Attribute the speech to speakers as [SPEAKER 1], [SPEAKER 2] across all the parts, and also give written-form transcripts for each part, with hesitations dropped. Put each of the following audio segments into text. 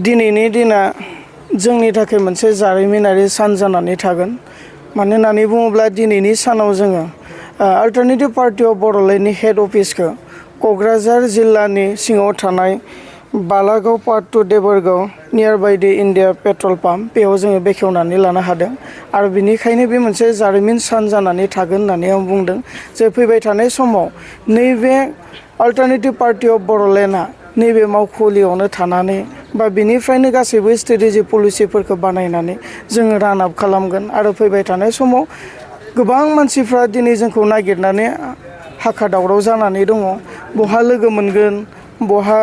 [SPEAKER 1] दिनैनि दिना जोंनि थाखाय मोनसे जारिमिनारि सान जानानै थागोन मानो होननानै बुङोब्ला दिनैनि सानाव जोङो अल्टारनेटिभ पार्टी अफ बड'लेण्डनि हेड अफिसखौ क'क्राझार जिल्लानि सिङाव थानाय बालागाव पार्ट 2 देबरगाव नियार बाय दि इन्डिया पेट्रल पाम्प बेयाव जोङो बेखेवनानै लानो हादों आरो बिनिखायनो बे मोनसे जारिमिन सान जानानै थागोन होननानै आं बुंदों जे फैबाय थानाय समाव नैबे अल्टारनेटिभ पार्टी अफ बड'लेण्डआ नैबे मावखुलियावनो थानानै बा बिनिफ्रायनो गासैबो स्ट्रेटेजि पलिसिफोरखौ बानायनानै जोङो रान आप खालामगोन आरो फैबाय थानाय समाव गोबां मानसिफ्रा दिनै जोंखौ नागिरनानै हाखा दावराव जानानै दङ बहा लोगो मोनगोन बहा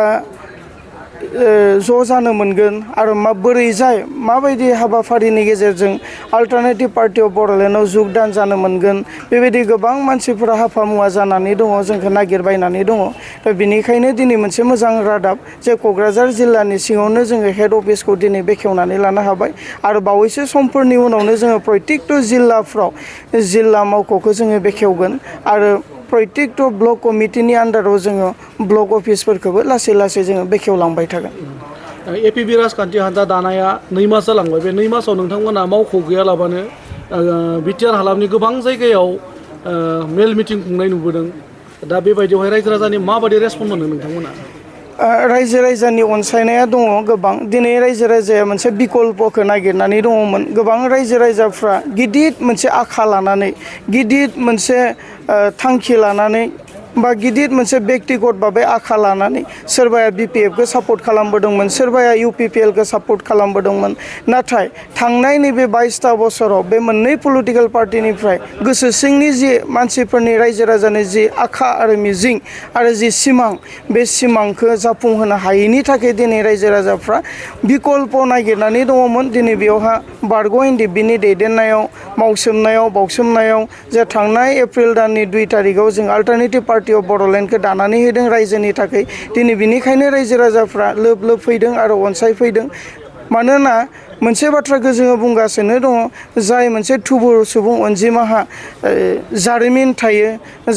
[SPEAKER 1] ज' जानो मोनगोन आरो बोरै जाय माबायदि हाबाफारिनि गेजेरजों अल्टारनेटिभ पार्टी अफ बड'लेण्डआव जुगदान जानो मोनगोन बेबायदि गोबां मानसिफोरा हाफामुवा जानानै दङ जोंखौ नागिरबायनानै दङ दा बिनिखायनो दिनै मोनसे मोजां रादाब जे क'क्राझार जिल्लानि सिङावनो जोङो हेड अफिसखौ दिनै बेखेवनानै लानो हाबाय आरो बावैसो समफोरनि उनावनो जोङो प्रयटेकट' जिल्लाफ्राव जिल्ला मावख'खौ जोङो बेखेवगोन आरो प्रयटेकट' ब्लक कमिटिनि आन्दाराव जोङो ब्लक अफिसफोरखौबो लासै लासै जोङो बेखेवलांबाय थागोन
[SPEAKER 2] APB राजखान्थि हान्जा दानाया 2 मास जालांबाय बे 2 मासाव नोंथांमोना मावख' गैयालाबानो BTR हालामनि गोबां जायगायाव मेल मिटिं खुंनाय नुबोदों दा बेबायदियावहाय रायजो राजानि माबायदि रेसपन्स मोनो नोंथांमोना
[SPEAKER 1] रायजो राजानि अनसायनाया दङ गोबां दिनै रायजो राजाया मोनसे बिकल्पखौ नागिरनानै दङमोन गोबां रायजो राजाफ्रा गिदिर मोनसे आखा लानानै गिदिर मोनसे थांखि लानानै बा गिदिर मोनसे बेक्तिगत भाबै आखा लानानै सोरबाया BPFखौ सापर्ट खालामबोदोंमोन सोरबाया UPPLखौ सापर्ट खालामबोदोंमोन नाथाय थांनाय नैबे 22 बोसोराव बे मोननै पलिटिकेल पार्टिनिफ्राय गोसो सिंनि जि मानसिफोरनि रायजो राजानि जि आखा आरो मिजिं आरो जि सिमां बे सिमांखौ जाफुंहोनो हायैनि थाखाय दिनै रायजो राजाफ्रा बिकल्प नागिरनानै दङमोन दिनै बेयावहा बारग' एनडिएफबिनि दैदेननायाव मावसोमनायाव बावसोमनायाव जे थांनाय एप्रिल दाननि 2 तारिखआव जों अल्टारनेटिभ पार्टी अफ बड'लेण्डखौ दानानै होदों रायजोनि थाखाय दिनै बिनिखायनो रायजो राजाफ्रा लोब लोब फैदों आरो अनसायफैदों मानोना मोनसे बाथ्राखौ जोङो बुंगासिनो दङ जाय मोनसे थुबुर सुबुं अनजिमाहा जारिमिन थायो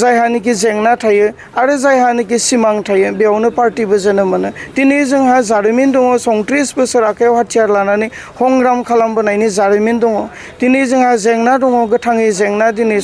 [SPEAKER 1] जायहानिखि जेंना थायो आरो जायहानिखि सिमां थायो बेयावनो पार्टिबो जोनोम मोनो दिनै जोंहा जारिमिन दङ 34 बोसोर आखायाव हाथियार लानानै संग्राम खालामबोनायनि जारिमिन दङ दिनै जोंहा जेंना दङ गोथाङै जेंना दिनै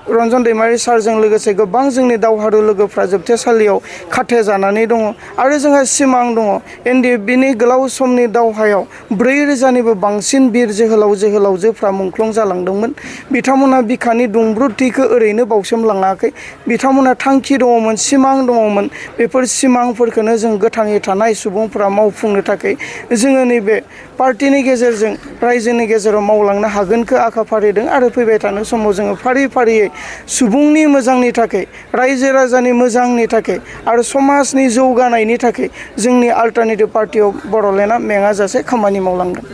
[SPEAKER 1] रन्जन दैमारि सारजों लोगोसे गोबां जोंनि दावहारु लोगोफ्रा जोबथेसालियाव खाथे जानानै दङ आरो जोंहा सिमां दङ एनडिएफबिनि गोलाव समनि दावहायाव 4,000निबो बांसिन बिर जोहोलाव जोहोलावजोफ्रा मुंख्लं जालांदोंमोन बिथांमोना बिखानि दुंब्रुदथिखौ ओरैनो बावसोमलाङाखै बिथांमोना थांखि दङमोन सिमां दङमोन बेफोर सिमांफोरखौनो जों गोथाङै थानाय सुबुंफोरा मावफुंनो थाखाय जोङो नैबे पार्टिनि गेजेरजों रायजोनि गेजेराव मावलांनो हागोनखौ आखा फारिदों आरो फैबाय थानाय समाव जोङो फारि फारियै सुबुंनि मोजांनि थाखाय रायजो राजानि मोजांनि थाखाय आरो समाजनि जौगानायनि थाखाय जोंनि अल्टारनेटिभ पार्टी अफ बड'लेण्डआ मेङाजासे खामानि मावलांगोन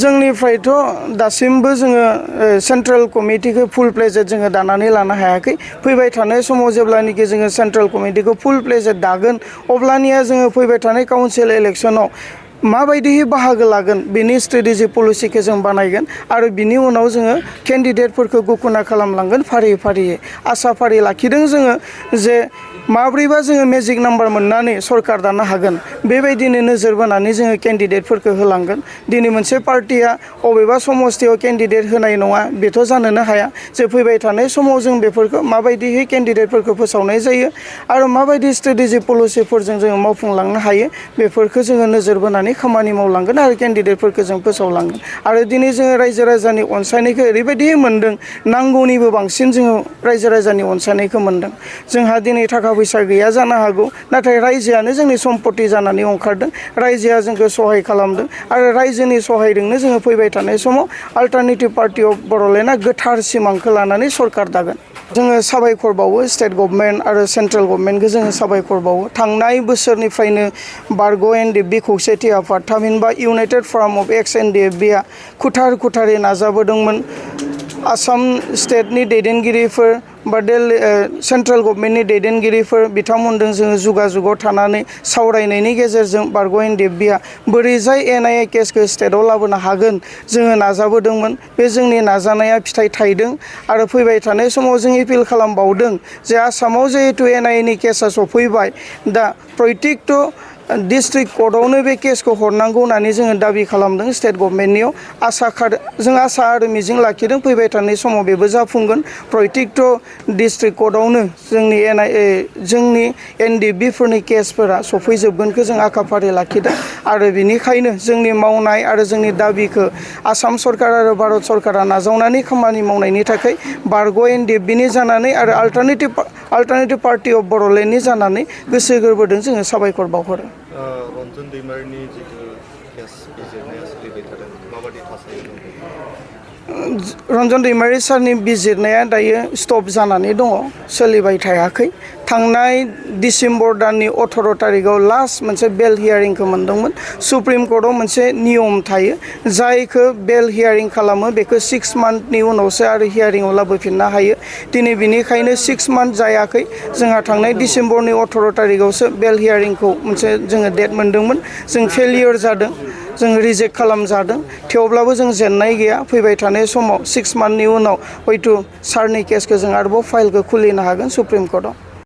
[SPEAKER 1] जोंनिफ्रायथ' दासिमबो जोङो सेन्ट्रेल कमिटिखौ फुल प्लेजेड जोङो दानानै लानो हायाखै फैबाय थानाय समाव जेब्लानोखि जोङो सेन्ट्रेल कमिटिखौ फुल प्लेजेड दागोन अब्लानिया जोङो फैबाय थानाय काउन्सिल इलेक्सनाव माबायदियै बाहागो लागोन बिनि स्ट्रेटेजि पलिसिखौ जों बानायगोन आरो बिनि उनाव जोङो केन्डिडेटफोरखौ घोषणा खालामलांगोन फारि फारियै आसा फारि लाखिदों जोङो जे माब्रैबा जोङो मेजिक नाम्बार मोननानै सरकार दानो हागोन बेबायदिनो नोजोर बोनानै जोङो केन्डिडेटफोरखौ होलांगोन दिनै मोनसे पार्टिया अबेबा समस्थियाव केन्डिडेट होनाय नङा बेथ' जानोनो हाया जे फैबाय थानाय समाव जों बेफोरखौ माबायदियै केन्डिडेटफोरखौ फोसावनाय जायो आरो माबायदि स्ट्रेटेजि पलिसिफोरजों जोङो मावफुंलांनो हायो बेफोरखौ जोङो नोजोर बोनानै खामानि मावलांगोन आरो केन्डिडेटफोरखौ जों फोसावलांगोन आरो दिनै जोङो रायजो राजानि अनसायनायखौ ओरैबायदि मोन्दों नांगौनिबो बांसिन जोङो रायजो राजानि अनसायनायखौ मोन्दों जोंहा दिनै थाखा फैसा गैया जानो हागौ नाथाय रायजोआनो जोंनि सम्पति जानानै ओंखारदों रायजोआ जोंखौ सहाय खालामदों आरो रायजोनि सहायजोंनो जोङो फैबाय थानाय समाव अल्टारनेटिभ पार्टी अफ बड'लेण्डआ गोथार सिमांखौ लानानै सरकार दागोन जोङो साबायखर बावो स्टेट गभर्नमेन्ट आरो सेन्ट्रेल गभर्नमेन्टखौ जोङो साबायखर बावो थांनाय बोसोरनिफ्रायनो बारग' एनडिएफबि खौसेथि आफाद थामहिनबा इउनाइटेड फराम अफ एक्स एनडिएफबिआ खुथारै नाजाबोदोंमोन आसाम स्टेटनि दैदेनगिरिफोर बा सेन्ट्रेल गभर्नमेन्टनि दैदेनगिरिफोर बिथांमोनजों जोङो जुगाजुगाव थानानै सावरायनायनि गेजेरजों बारग'यन देबिया बोरैजाय NIA केसखौ स्टेटआव लाबोनो हागोन जोङो नाजाबोदोंमोन। बे जोंनि नाजानाया फिथाइ थायदों आरो फैबाय थानाय समाव जों एपिल खालामबावदों जे आसामाव जिहेतु NIA नि केसा सफैबाय दा प्रयटेकट' डिस्ट्रिक्ट कर्टआवनो बे केसखौ हरनांगौ होननानै जोङो दाबि खालामदों स्टेट गभर्नमेन्टनियाव जों आसा आरो मिजिं लाखिदों फैबाय थानाय समाव बेबो जाफुंगोन। प्रयटेकट' डिस्ट्रिक्ट कर्टआवनो जोंनि NDB फोरनि केसफोरा सफैजोबगोनखौ जों आखा-फारि लाखिदों आरो बेनिखायनो जोंनि मावनाय आरो जोंनि दाबिखौ आसाम सरकार आरो भारत सरकारा नाजावनानै खामानि मावनायनि थाखाय बारग'यन देबिनि जानानै आरो अल्टारनेटिभ पार्टि अफ बड'लेण्डनि जानानै गोसो गोरबोजों जोङो साबायखर बावहरो।
[SPEAKER 3] रन्जन दैमारिनि जिथु केस बिजिरनाया सोलिबाय थादों माबायदि थासारि दं?
[SPEAKER 1] रन्जन दैमारि सारनि बिजिरनाया दायो स्टप जानानै दङ, सोलिबाय थायाखै। थांनाय डिसेम्बर दाननि 18 तारिखआव लास्ट मोनसे बेल हियारिंखौ मोनदोंमोन। सुप्रिम कर्टआव मोनसे नियम थायो जायखौ बेल हियारिं खालामो बेखौ 6 मान्थनि उनावसो आरो हियारिंआव लाबोफिननो हायो। दिनै बिनिखायनो 6 मान्थ जायाखै, जोंहा थांनाय डिसेम्बरनि 18 तारिखआवसो बेल हियारिंखौ मोनसे जोङो डेट मोनदोंमोन। जों फेलियर जादों, जों रिजेक्ट खालामजादों, थेवब्लाबो जों जेननाय गैया। फैबाय थानाय समाव 6 मान्थनि उनाव हयथ' सारनि केसखौ जों आरोबाव फाइलखौ खुलिनो हागोन सुप्रिम कर्टआव।